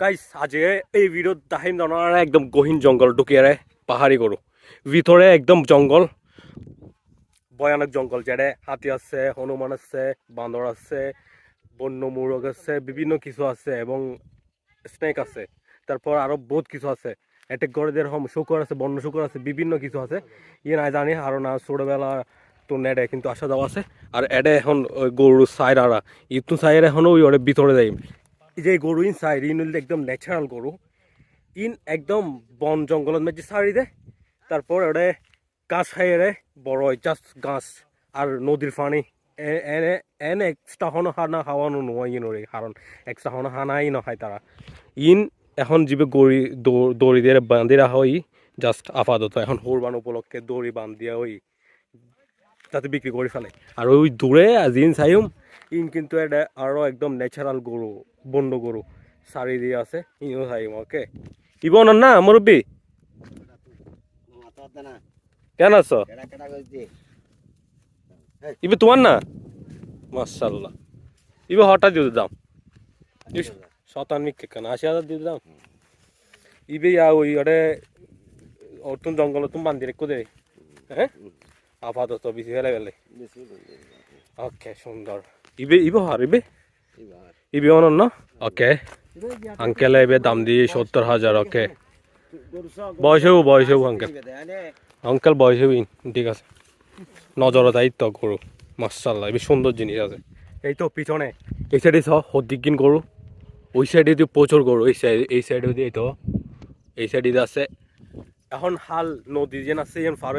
Guys আজকে এই video দেখাইম জানা একদম গহীন জঙ্গল ঢুকিয়ে পাহাড়ি গরু ভিতরে একদম জঙ্গল ভয়ানক জঙ্গল যেটা হাতি আছে হনুমান আছে বান্দর আছে বন্য মুরগ আছে বিভিন্ন কিছু আছে এবং স্নেক আছে তারপর আরো বহুত কিছু আছে অ্যাটাক করে যেরকম শুকর আছে বন্য শুকর আছে বিভিন্ন কিছু আছে ইয়ে না জানি আরো না ছোটবেলা তো নেটে কিন্তু আসা যাওয়া আছে আর এডে এখন গরু সাইরারা ইতু সাইর এখন ওই ওর ভিতরে যাই যে গরু ইন সাইড ইন একদম ন্যাচারাল গরু ইন একদম বন জঙ্গলের মধ্যে সারি দেয় তারপর ওটা গাছ খাইয়ে বড় হয় জাস্ট গাছ আর নদীর পানি এনে এক্সট্রা হনো হানা খাওয়ানো নয় ইনরে কারণ এক্সট্রা হনো হানাই নখায় তারা ইন এখন যিবে গড়ি দড়ি দিয়ে বান্ধি রাখা হয় জাস্ট আপাতত এখন কোরবান উপলক্ষে দড়ি বান্ধিয়া ওই তাতে বিক্রি করে ফেলে আর ওই দূরে জিন চাইম ইন কিন্তু এটা আরও একদম ন্যাচারাল গরু বন্য গরু সারি দিয়ে আছে ইনও চাইম ওকে ইবন না মুরব্বী কেন আছো ইবে তোমার না মাশাআল্লাহ ইবে হঠাৎ দিয়ে দাম 97 কেন 80,000 দিয়ে দাম ইবে ওই ওরে অতুন জঙ্গল তুমি বান্ধি রেখো দে হ্যাঁ আপাতত বেশি ফেলে গেলে ওকে সুন্দর ইবে হার ইবে অনন্য ওকে আঙ্কেল এবে দাম দিয়ে 70,000 ওকে বয়সেও আঙ্কেল বয়সেও ঠিক আছে নজর দায়িত্ব গরু মাশাআল্লাহ এবে সুন্দর জিনিস আছে এই তো পিছনে এই সাইডে হদ্দিকিন গরু ওই সাইডে দিয়ে প্রচুর গরু এই সাইডে দিয়ে তো এই সাইডে আছে এখন হাল নদী যেন আছে ফার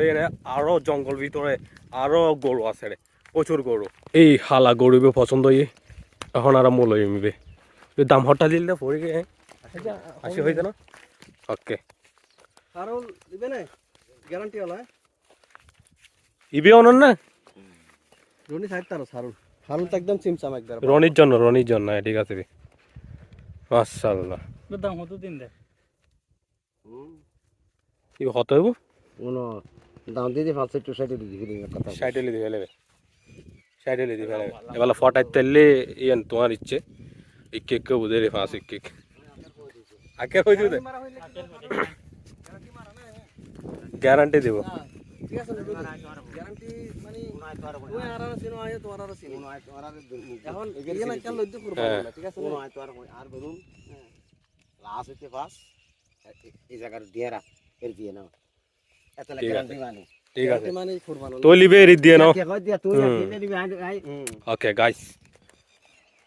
আরো জঙ্গল ভিতরে আরো গরু আছে রে প্রচুর গরু এই হালা গরু পছন্দ এখন আর মূল হইবে দাম হঠাৎ দিলে পড়ে গে আসি হইতে না ওকে গ্যারান্টি হলো ইবে অনন না রনি সাইড তার সারুল সারুল তো একদম চিমচাম একদম রনির জন্য ঠিক আছে মাশাআল্লাহ দাম কত দিন দে কি হত হইব কোন দাম দিয়ে 560 দিবি কথা 60 লিদি ফেলে 60 লিদি ফেলে এবারে ফটাই তেলে ইয়ান তোমার ইচ্ছে এক বুঝে রে 5 এক আকে কই দিও গ্যারান্টি দেব ঠিক আছে গ্যারান্টি মানে ওই আরার সিনো আয় তো আরার সিনো এখন এখানে কেন লইতে করব না ঠিক আছে না তো আর বলুন লাস্ট হইতে পাস এই জায়গার দিয়ারা এর দিয়ে নাও এত লাগে গ্যারান্টি মানে ঠিক আছে মানে কুরবান তো লিবে এর দিয়ে নাও কই দিয়া তুই এনে দিবি আই ওকে গাইস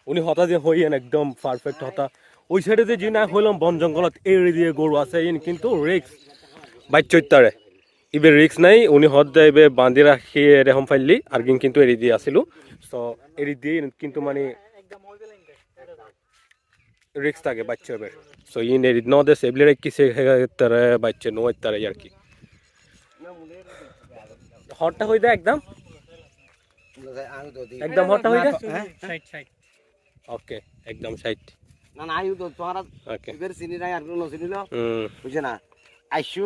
উনি হতা যে হইয়েন একদম পারফেক্ট হতা ওই সাইডে যে জিনা হইলাম বন জঙ্গলত এড়ি দিয়ে গরু আছে ইন কিন্তু রিক্স বাইচৈতারে ইবে রিক্স নাই উনি হদ যাইবে বাঁধি রাখি এরকম ফাইলি আর কিন্তু এড়ি দিয়ে আসিল সো এড়ি দিয়ে কিন্তু মানে রিক্স থাকে বাচ্চা এবার সো ইন এড়ি ন দে সেবলি রাখি সে তারে বাচ্চা নো তারে আর কি হটটা হই দে একদম হটটা হই দে সাইড ওকে একদম সাইড না না আইও তো তোরা ওকে এর সিনি নাই আর কোন সিনি না বুঝছ না আইসু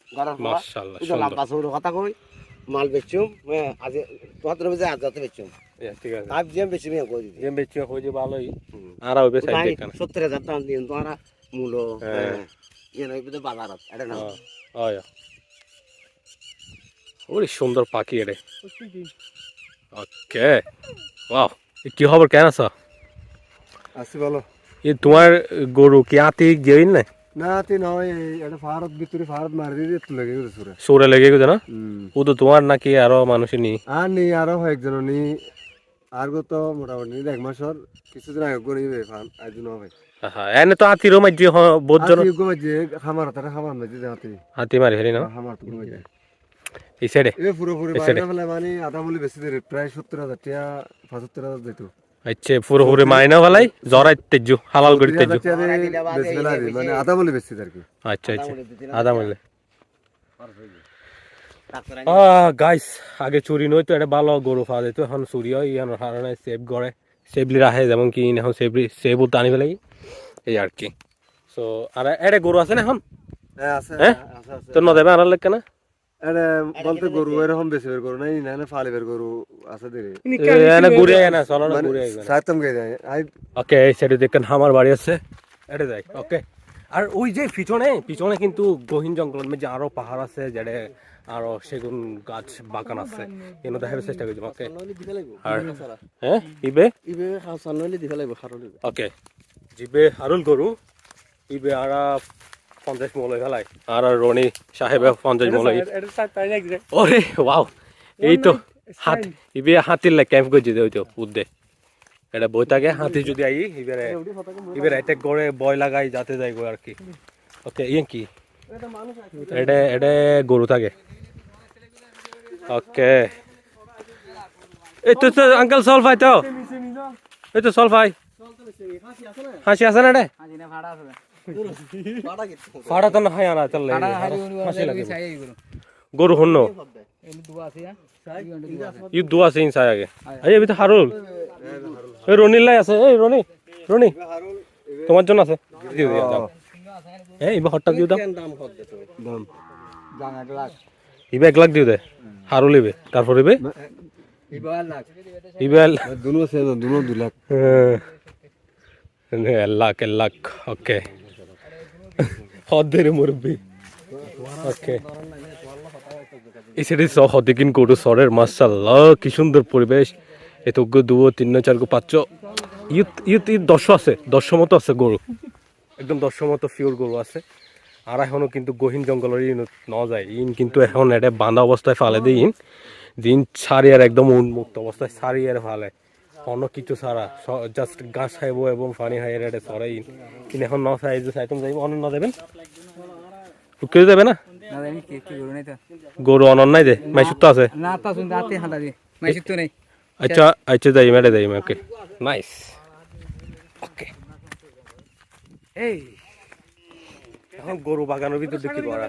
গরার মাশাআল্লাহ সুন্দর লম্বা সরু কথা কই মাল বেচুম আজ তোর বুঝে আজ যত বেচুম ঠিক আছে আপ জেম বেচি আমি কই দিই জেম বেচি কই যে ভালোই আর হবে সাইড দেখানা 70000 টাকা দিন তোরা মূল এনে বিদে বাজারত এটা না হয় ওরে সুন্দর পাখি এরে ওকে ওয়াও কি খবর কেন আছো আসি ভালো এই তোমার গরু কি আতি গেইন না না তে নয় এটা ভারত ভিতরে ভারত মারি দিয়ে তুলে গেছে সুরে সুরে লেগে গেছে না ও তো তোমার নাকি আরো মানুষ নি আর নি আরো একজন নি আর গো তো মোটামুটি এক মাসর কিছুদিন আগে গরিবে ফান আইজুন ভাই হ্যাঁ এনে তো আতিরো মাঝে বহুত জন আতি গো মাঝে খামার তারা খামার মাঝে হাতি হাতি মারি ফেলি না খামার তো মাঝে এই সাইডে এ পুরো বাইরে ফেলে মানে আধা মূল্য বেশি দেয় প্রায় 70,000 টাকা 75,000 দিত আচ্ছা পুরো মাইনা ভালাই জরাই তেজু হালাল করে তেজু মানে আধা মূল্য বেশি আর কি আচ্ছা আধা মূল্য গাইস আগে চুরি নই তো এটা ভালো গরু পাওয়া যেত এখন চুরি হয় এখন হারানায় সেভ করে সেভলি রাখে যেমন কি এখন সেবও টানি ফেলাই এই আর কি সো আর এটা গরু আছে না এখন আছে তো ন দেবে আনার লেখ না আরে বলতে গরু এরকম বেশি বের গরু নাই না ফালি বের গরু আছে দিরে এনে ঘুরে না চলো না ঘুরে সাইতম গে যায় আই ওকে এই সাইডে দেখেন আমার বাড়ি আছে এটা যাই ওকে। আর ওই যে পিছনে পিছনে কিন্তু গহীন জঙ্গল মধ্যে আরো পাহাড় আছে যেটা আরো সেগুন গাছ বাগান আছে কিন্তু দেখার চেষ্টা করছি ওকে। আর হ্যাঁ ইবে ইবে খাওয়া নইলে দিতে লাগবে খারল ওকে জিবে হারুল গরু ইবে আরা 50 মল ফেলাই আর রনি সাহেবে 50 মল ওরে ওয়াও এই তো হাত ইবে হাতির লাই ক্যাম্প করছি ওই তো উদ্দে এটা বই থাকে হাতি যদি আই ইবেরে ইবেরে এটা গড়ে বয় লাগাই যাতে যাই গো আর কি ওকে ইয়ে কি এটা এটা গরু থাকে ওকে। এই তো আঙ্কেল সল ভাই তো এই তো সল ভাই হাসি আছে না রে ফাড়া তো না হয় না চললে হাসি লাগে গরু হন্ন ই দুয়া আছে ইনসাই আগে এই এবিতে হারুল এই রনির লাই আছে এই রনি রনি তোমার জন্য আছে দিও দিও দাও এই ইবে হট্টা দিও দাও দাম জান 1 লাখ ইবে 1 লাখ দিও দে হারুল ইবে তারপর ইবে ইবে 1 লাখ ইবে দুনো সে দুনো 2 লাখ 1 লাখ ওকে হদের মুরব্বি ওকে। এই সাইডে হদে কিন গরু সরের মাশাআল্লাহ কি সুন্দর পরিবেশ এত গো 2 3 4 5 ইউত ইউত 10 আছে 10 মতো আছে গরু একদম 10 মতো ফিওর গরু আছে। আর এখনো কিন্তু গহীন জঙ্গলের ন যায় ইন কিন্তু এখন এটা বাঁধা অবস্থায় ফালে দিই ইন দিন ছাড়িয়ার একদম উন্মুক্ত অবস্থায় ছাড়িয়ার ফালে অন্য কিছু ছাড়া জাস্ট গাছ খাইব এবং পানি খাইয়ে এটা ছড়াই কিন্তু এখন ন চাই যে চাইতাম যাইব অন্য না দেবেন কেউ যাবে না গরু অনন নাই দে মাইসুত আছে না তা শুনতে আতে হাঁটা দি মাইসুত তো নেই আচ্ছা আচ্ছা যাই মেরে যাই ওকে নাইস ওকে। এই এখন গরু বাগানের ভিতর দেখি করা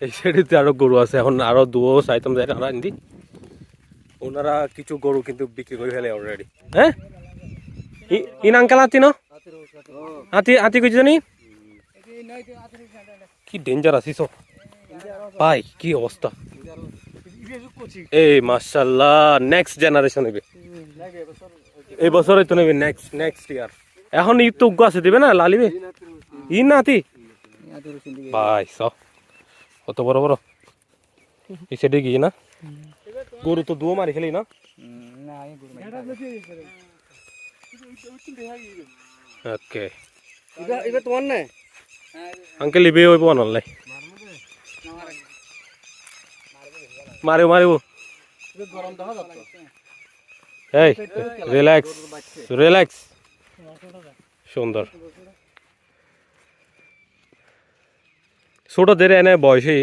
এই সাইডে আরো গরু আছে এখন আরো দুও চাইতাম যাই আর আনদি ওনারা কিছু গরু কিন্তু বিক্রি করে ফেলে অলরেডি হ্যাঁ ইন আঙ্কেল আতি না আতি আতি কইছ নি কি ডেঞ্জার আছিস ভাই কি অবস্থা এই মাশাআল্লাহ নেক্সট জেনারেশন হবে এই বছরে তো নেবে নেক্সট ইয়ার এখন ঈদ তো উগ্র আছে দিবে না লালিবে ই নাতি ভাই সব কত বড় বড় এই সাইডে গিয়ে না গরু তো দুও মারি খেলি না ওকে ইবে তোমার না আঙ্কেল ইবে ওই বন নাই মারিও মারিও গরম দেখা যাচ্ছে এই রিল্যাক্স রিল্যাক্স সুন্দর ছোট দের এনে বয়সেই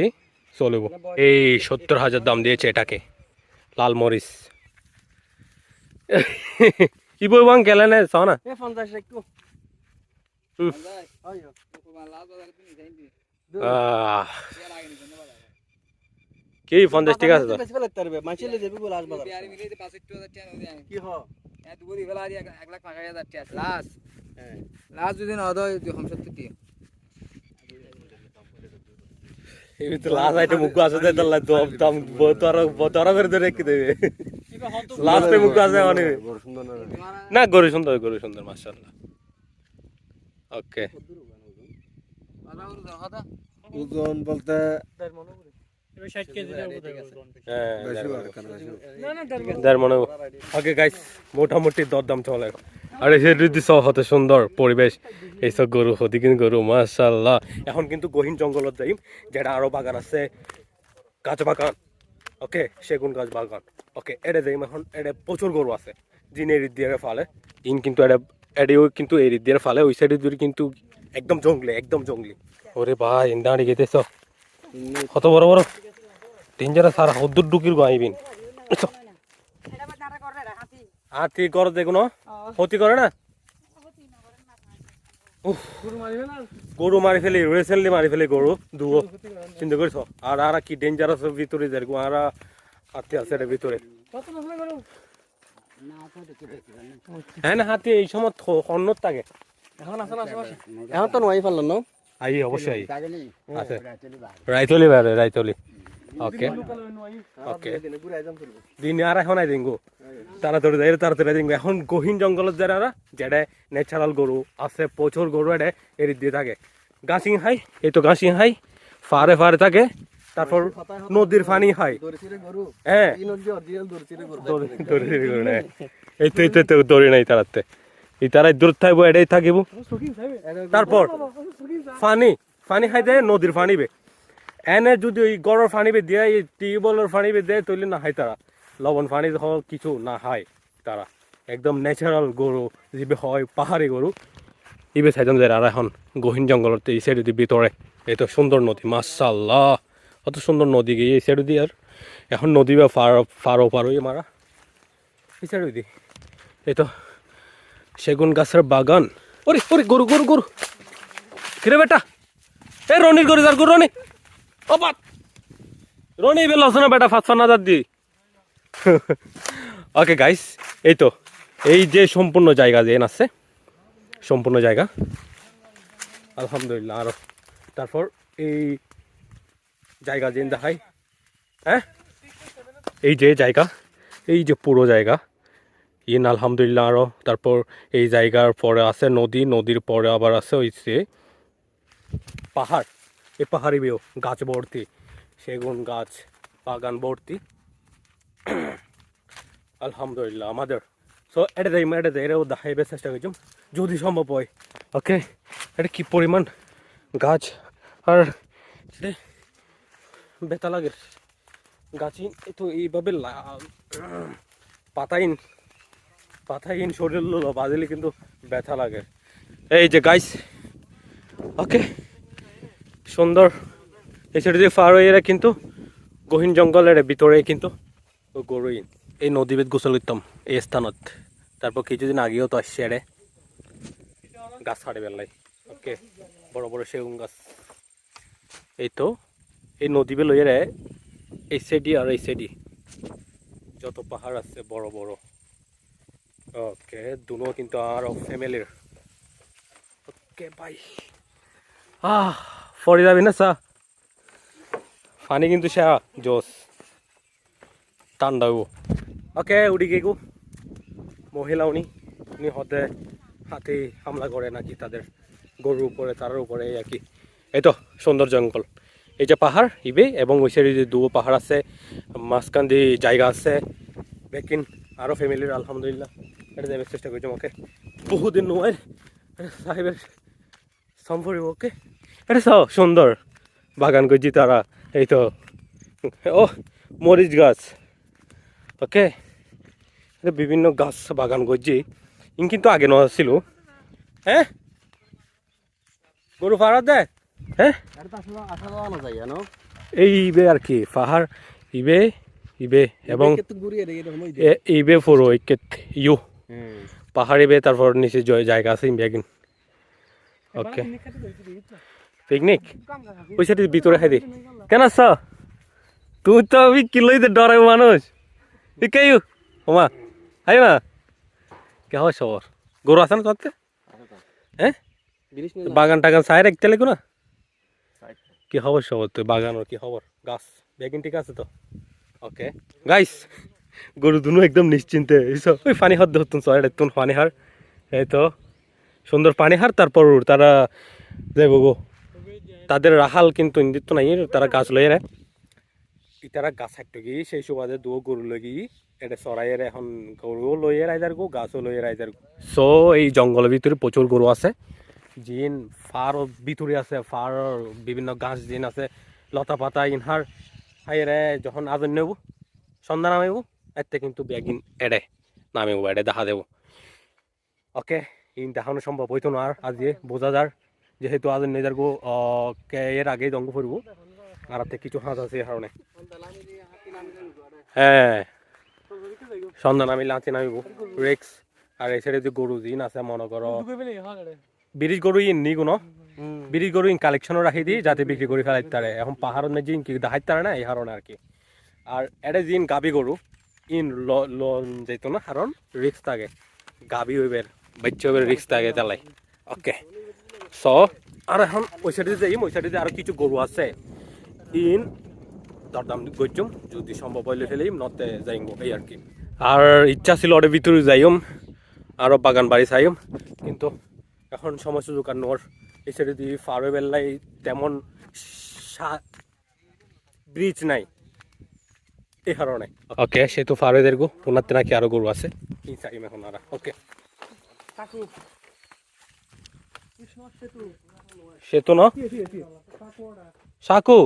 চলব এই 70,000 দাম দিয়েছে এটাকে লাল মরিচ কি বলবো আঙ্কেল এনে চাও না এ 50 একটু কি 50 টাকা আছে তো বেশি ফেলে তারবে মাছিলে দেবে বল আজ বাজার কি হ দুপুরি বেলা 1,50,000 টাকা লাস্ট লাস্ট যদি না হয় 75 টাকা এই তো লাস্ট আইটেম মুখ আছে দে তাহলে দাম বতরা করে ধরে কি দেবে লাস্টে মুখ আছে মানে গরু সুন্দর না গরু সুন্দর মাশাআল্লাহ ওকে। ওজন বলতে ওকে গাইস মোটামুটি দরদাম চলে আর এই যে হতে সুন্দর পরিবেশ এইসব গরু হদিকিন গরু মাশাআল্লাহ। এখন কিন্তু গহীন জঙ্গলত যাই যেটা আরো বাগান আছে গাছ বাগান ওকে সেগুন গাছ বাগান ওকে এটা যাই এখন এটা প্রচুর গরু আছে যিনি এরিদ দিয়ে ফালে ইন কিন্তু এটা এডিও কিন্তু এরিদ দিয়ে ফালে ওই সাইডে দূরে কিন্তু একদম জঙ্গলি ওরে ভাই ইন্দাড়ি গেতেছ কত বড় বড় ডেঞ্জারাস আর হদ্দুর ডুকির গাইবিন হাতি করে দেখুন ক্ষতি করে না গরু মারি ফেলি রিসেন্টলি মারি ফেলি গরু দুও চিন্তা করিস আর আর কি ডেঞ্জারাস ভিতরে যেরকম আর হাতি আছে এর ভিতরে হ্যাঁ না হাতি এই সময় হন্নত থাকে এখন আছে না আশেপাশে এখন তো নয় ফেলল না আই অবশ্যই আছে রাইতলি বাইরে রাইতলি ওকে ওকে দিনে ঘুরে আইজাম করব দিনে আর এখন আই দিঙ্গো তাড়াতাড়ি দিঙ্গো এখন গহীন জঙ্গলত যারা যেটা ন্যাচারাল গরু আছে প্রচুর গরু এটা এর দিয়ে থাকে গাছিং হাই এই তো গাছিং হাই ফারে ফারে থাকে তারপর নদীর পানি খাই দরিচিরে গরু হ্যাঁ এই নদী অরিজিনাল দরিচিরে গরু দড়ি গরু না এই তো দড়ি নাই তারাতে এই তারাই দূর থাকবো এটাই থাকিব তারপর পানি খাই দেয় নদীর পানি বে এনে যদি ওই গড়ের পানি বে দিয়ে এই টিউবওয়েলের পানি বে দেয় তৈলে না হয় তারা লবণ পানি কিছু না হয় তারা একদম ন্যাচারাল গরু যে হয় পাহাড়ি গরু ইবে চাইতাম যে আর এখন গহীন জঙ্গলত এই সাইড দিয়ে ভিতরে এই তো সুন্দর নদী মাশাআল্লাহ অত সুন্দর নদী গিয়ে এই সাইড দিয়ে আর এখন নদী বা ফারো মারা এই সাইড দিয়ে এই তো সেগুন গাছের বাগান ওরে ওরে গরু গরু গরু কিরে বেটা এ রনির গরু যার গরু রনি ও বাত রনি বেল আছে না বেটা ফাঁসফা না যার দি ওকে গাইস এই তো এই যে সম্পূর্ণ জায়গা যে আছে সম্পূর্ণ জায়গা আলহামদুলিল্লাহ আরো তারপর এই জায়গা যে দেখাই হ্যাঁ এই যে জায়গা এই যে পুরো জায়গা ইন আলহামদুলিল্লাহ আরো তারপর এই জায়গার পরে আছে নদী নদীর পরে আবার আছে ওই যে পাহাড় এই পাহাড়ি বেও গাছ ভর্তি সেগুন গাছ বাগান ভর্তি আলহামদুলিল্লাহ আমাদের সো এটা এটাও দেখাইবে চেষ্টা করছিলাম যদি সম্ভব হয় ওকে এটা কি পরিমাণ গাছ আর বেতা লাগে গাছই তো এইভাবে পাতাইন শরীর বাজিলে কিন্তু ব্যথা লাগে এই যে গাইস ওকে সুন্দর এই সাইড দিয়ে ফার হয়ে কিন্তু গহীন জঙ্গলের ভিতরে কিন্তু গরুইন এই নদীবেদ গোসল করতাম এই স্থানত তারপর কিছুদিন আগেও তো আসছে এড়ে গাছ ছাড়ে বেলাই ওকে বড় বড় সেগুন গাছ এই তো এই নদীবে লইয়ে এই সাইডি আর এই সাইডি যত পাহাড় আছে বড় বড় ওকে দুনো কিন্তু আর ফ্যামিলির ওকে ভাই ফরি যাবি না চা পানি কিন্তু সে জোস ঠান্ডা ওকে উড়ি গেগু মহিলা উনি হতে হাতে হামলা করে নাকি তাদের গরুর উপরে তার উপরে আর কি এই তো সুন্দর জঙ্গল এই যে পাহাড় ইবে এবং ওই সাইডে যে দুটো পাহাড় আছে মাঝখান দিয়ে জায়গা আছে বেকিন আরও ফ্যামিলির আলহামদুলিল্লাহ এটা যাবে চেষ্টা করছি ওকে বহুদিন নয় সাহেবের সম্পর্ক ওকে এটা সব সুন্দর বাগান করছি তারা এই তো ও মরিচ গাছ ওকে এটা বিভিন্ন গাছ বাগান করছি ইন কিন্তু আগে নয় ছিল হ্যাঁ গরু ফাড়া দেয় হ্যাঁ এই ইবে আর কি পাহাড় ইবে ইবে এবং ইবে ফোর ইউ পাহাড় ইবে তারপর নিচে জায়গা আছে ইম্বিয়াগিন ওকে পিকনিক ওই সাথে ভিতরে খাই দি কেন আস তুই তো আমি কিলোই ডরাই মানুষ কে ওমা আই না কে হয় সবর গরু আছে না তোর হ্যাঁ বাগান টাগান সাই রাখতে লাগো না কি খবর সবর তুই বাগানোর কি খবর গাছ বেগিন ঠিক আছে তো ওকে গাইস গরু দুনো একদম নিশ্চিন্তে এইসব ওই পানি হাত ধরতুন সয় তুন পানি হার এই তো সুন্দর পানি হার তারপর তারা যাইব গো তাদের রাহাল কিন্তু ইন্দিত নাই তারা গাছ লইয়ে নেয় তারা গাছ হাঁটতে গিয়ে সেই সুবাদে দু গরু লগি এটা চড়াইয়ের এখন গরুও লইয়ে রাইজার গো গাছও লইয়ে রাইজার গো সো এই জঙ্গলের ভিতরে প্রচুর গরু আছে জিন ফার ভিতরে আছে ফার বিভিন্ন গাছ জিন আছে লতা পাতা ইনহার হাইরে যখন আজন নেব সন্ধ্যা নামাইব এতে কিন্তু ব্যাগিন এড়ে নামেব এড়ে দেখা দেব ওকে ইন দেখানো সম্ভব হইতো না আর আজকে বোঝা যার যেহেতু আজন নেজার গো এর আগেই জঙ্গ ফুরব আর কিছু হাঁস আছে এই কারণে হ্যাঁ সন্ধ্যা নামিলে আঁচি নামিব রেক্স আর এই সাইডে যে গরু জিন আছে মনে করো বিরিশ গরু ইন নি কোনো বিরিশ গরু ইন কালেকশনও রাখি দিই যাতে বিক্রি করে ফেলাইতে পারে এখন পাহাড়ের না জিন কি দেখাইতে পারে না এই কারণে আর কি আর এটা জিন গাবি গরু ইন যেত না কারণ রিক্স থাকে গাবি হইবের বাচ্চা হইবের রিক্স থাকে তালাই ওকে স আর এখন ওই সাইডে যাই ওই সাইডে আর কিছু গরু আছে ইন দরদাম করছুম যদি সম্ভব হইলে ফেলিম নতে যাইম এই আর কি। আর ইচ্ছা ছিল ওর ভিতরে যাইম আরও বাগান বাড়ি চাইম, কিন্তু এখন সময় সুযোগ আর নোর এই সাইডে দিয়ে ফারওয়ে বেল্লাই তেমন ব্রিজ নাই এই কারণে। ওকে সেহেতু ফারওয়ে দেখবো ওনাতে নাকি আরো গরু আছে কি চাইম এখন আর। ওকে সেতু না সাকু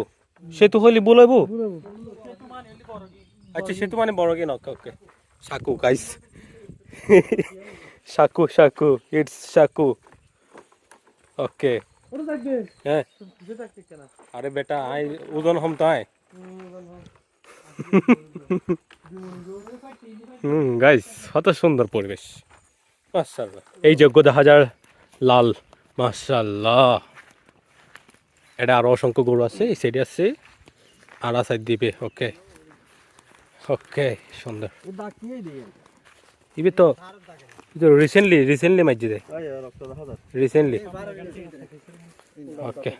সেতু হইলে বলাইবো। আচ্ছা সেতু মানে বড় কি না। ওকে ওকে সাকু গাইস সাকু সাকু ইটস সাকু। ওকে হ্যাঁ আরে বেটা আই ওজন হম তো আয় গাইস কত সুন্দর পরিবেশ মাশাআল্লাহ। এই যোগ্য 10,000 লাল মাশাআল্লাহ। এটা আরো অসংখ্য গরু আছে এই সাইডে আছে আর সাইড দিবে। ওকে ওকে সুন্দর ইবে তো রিসেন্টলি মাইজি দে রিসেন্টলি। ওকে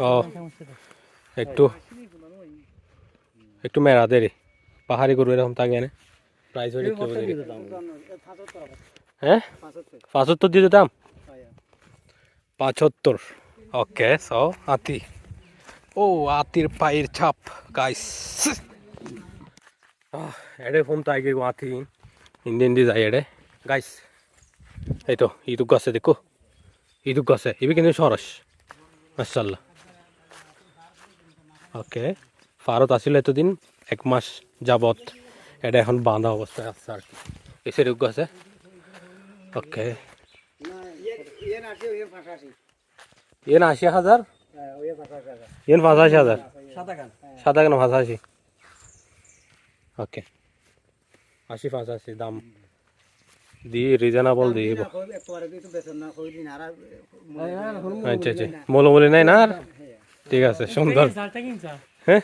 ও একটু একটু মেরা দে রে পাহাড়ি গরু এরকম থাকে না প্রাইস হইলে কি হবে হ্যাঁ 75 দিয়ে দাম 75। ওকে সো হাতি ও হাতির পায়ের ছাপ গাইস এডে ফোন তো আগে হাতি ইন্ডিয়ান দি যায় এডে গাইস। এই তো ইদুক আছে দেখো ইদুক আছে ইবি কিন্তু সরস মাশাআল্লাহ। ওকে ফারত আসিল এতদিন 1 মাস যাবত এটা এখন বাঁধা অবস্থায় আছে আর কি এই সাইড আছে। ওকে ইয়েন 80,000 ইয়েন 85,000 সাদা কেন 85। ওকে 80-85 দাম দিয়ে রিজনেবল দিয়ে আচ্ছা আচ্ছা মোলামুলি নাই না আর ঠিক আছে সুন্দর হ্যাঁ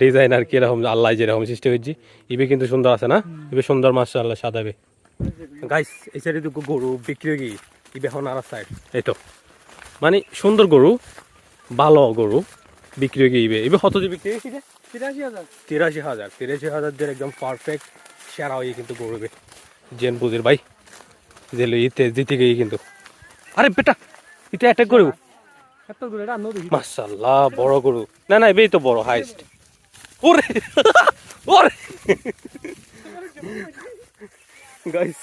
ডিজাইনার কিরকম আল্লাহ যেরকম সৃষ্টি হয়েছি ইবে কিন্তু সুন্দর আছে না ইবে সুন্দর মাশাআল্লাহ সাদাবে গাইস। এই সাইডে তো গরু বিক্রি হয়ে গিয়ে ইবে এখন আর সাইড এই তো মানে সুন্দর গরু ভালো গরু বিক্রি হয়ে গিয়ে ইবে কত দিয়ে বিক্রি হয়েছে 83,000 দিয়ে একদম পারফেক্ট সেরা হয়ে কিন্তু গরু জেন বুঝির ভাই যে ইতে জিতে গিয়ে কিন্তু। আরে বেটা এটা অ্যাটাক গরু মাশাআল্লাহ বড় গরু না না এবেই তো বড় হাইস্ট। ওরে ওরে গাইস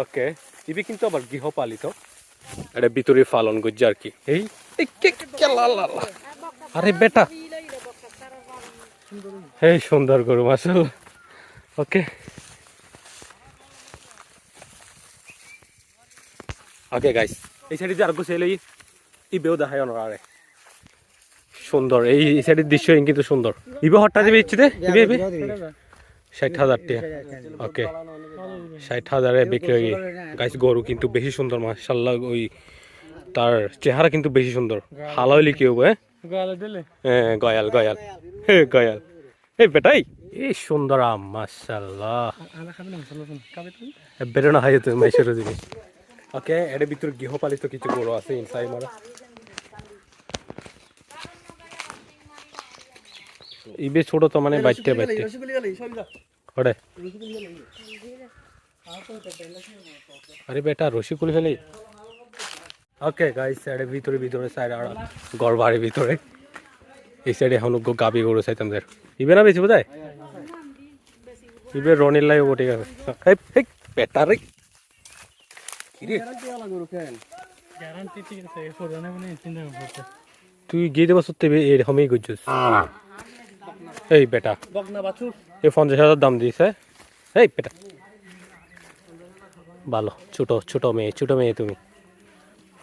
ওকে ইবে কিন্তু আবার গৃহপালিত এটা ভিতরে পালন করছে আর কি। এই আরে বেটা এই সুন্দর গরু মাশাআল্লাহ। ওকে ওকে গাইস এই সাইডে আর গোছে এলেই ইবেও দেখায় আরে সুন্দর এই সাইডের দৃশ্য কিন্তু সুন্দর। ইবে হটটা দিবে ইচ্ছে দে ইবে ইবে 60,000 টাকা। ওকে 60,000 বিক্রি হয়ে গাইস গরু কিন্তু বেশি সুন্দর মাশাআল্লাহ। ওই তার চেহারা কিন্তু বেশি সুন্দর হালা হইলে কি হবে হ্যাঁ গয়াল গয়াল হে গয়াল এই বেটাই এই সুন্দর আম মাশাআল্লাহ বেরো না হয় তুমি মাইশের জিনিস। ওকে এর ভিতর গৃহপালিত কিছু গরু আছে ইনসাই মারা ইবে ছোট তো মানে বাইতে বাইতে ওরে আরে বেটা রসিকুল ফেলে। ওকে গাইস সাইডে ভিতরে ভিতরে সাইড আর ঘর বাড়ির ভিতরে এই সাইডে এখন গাবি গরু চাইতাম দের ইবে না বেশি বোধহয় ইবে রনির লাই ঠিক আছে বেটা রে তুই গিয়ে দেবো সত্যি এরকমই করছিস এই বেটা এই 50,000 দাম দিয়েছে এই বেটা ভালো ছোট ছোট মেয়ে তুমি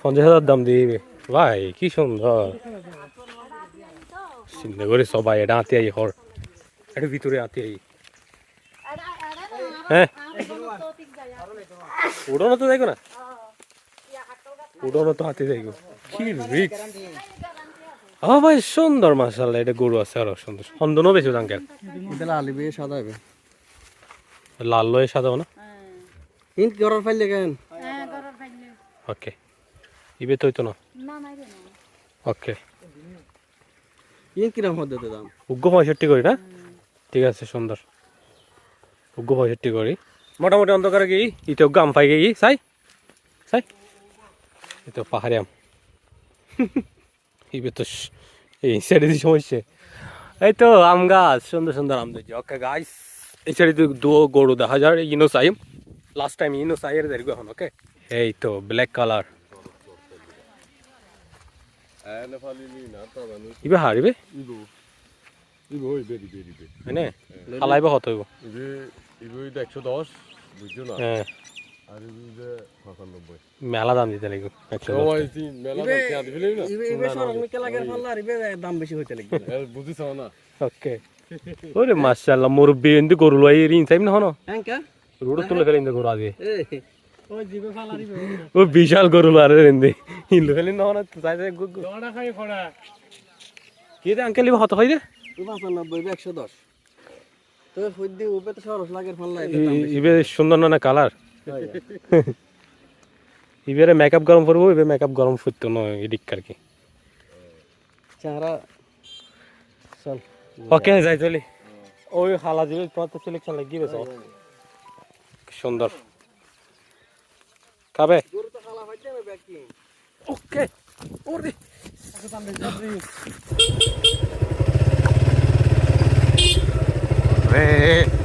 50,000 দাম দিবে ভাই কি সুন্দর চিন্তা করে সবাই এটা আতে আই হর এটা ভিতরে আতে আই হ্যাঁ উড়ানো তো দেখো না উড়ানো তো হাতে দেখো কি রিক্স। হ্যাঁ ভাই সুন্দর মাশাআল্লাহ এটা গরু আছে আরো সুন্দর সন্দনও বেশি দাঙ্কের লাল বে সাদা হবে লাল লয়ে সাদা না ইন গরর ফাইলে কেন হ্যাঁ গরর ফাইলে ওকে ইবে তো হইতো না না নাই রে না ওকে ইয়ে কিরম পদ্ধতি দাম উগ্র 65 করি না ঠিক আছে সুন্দর উগ্র 65 করি মোটামুটি অন্ধকারে কি ইতে উগ্র আম পাই গেই চাই চাই এতো পাহাড়ি আম ইবে তো এই সাইডে যে সমস্যা এই তো আম গাছ সুন্দর সুন্দর আম দিচ্ছে ওকে গাইস এই সাইডে দু গরু দেখা যায় ইনো চাই লাস্ট টাইম ইনো চাই এর দেখো এখন ওকে এই তো ব্ল্যাক কালার ইবে হারিবে হয়নে খালাইব কত হইব হ্যাঁ মেলা দাম দিতে লাগবে দাম বেশি হইতে লাগবে ওকে ওরে মাশাআল্লাহ মুরব্বি এন্দি গরু লই রিন চাইম না হনো হ্যাঁ কা রোড তুলে ফেলে ইন্দে গরু আগে ওই জিবে ফালারি ও বিশাল গরু লারে এন্দি ইন্দে ফেলে না হনো চাই চাই গুগু দড়া খাই খড়া কি দে আঙ্কেল ইবে কত হইছে 95 110 তবে ফুদ্দি উপে তো সরস লাগের ফাল্লা ইবে সুন্দর না কালার ইবেরে মেকআপ গরম করবো ইবে মেকআপ গরম ফুটতো না এদিক আর কি চারা চল ওকে যাই চলি ওই হালা দিলে তো সিলেকশন লাগি বেশ সুন্দর খাবে গরু তো খালা হইতে হবে ব্যাকি ওকে ওরে রে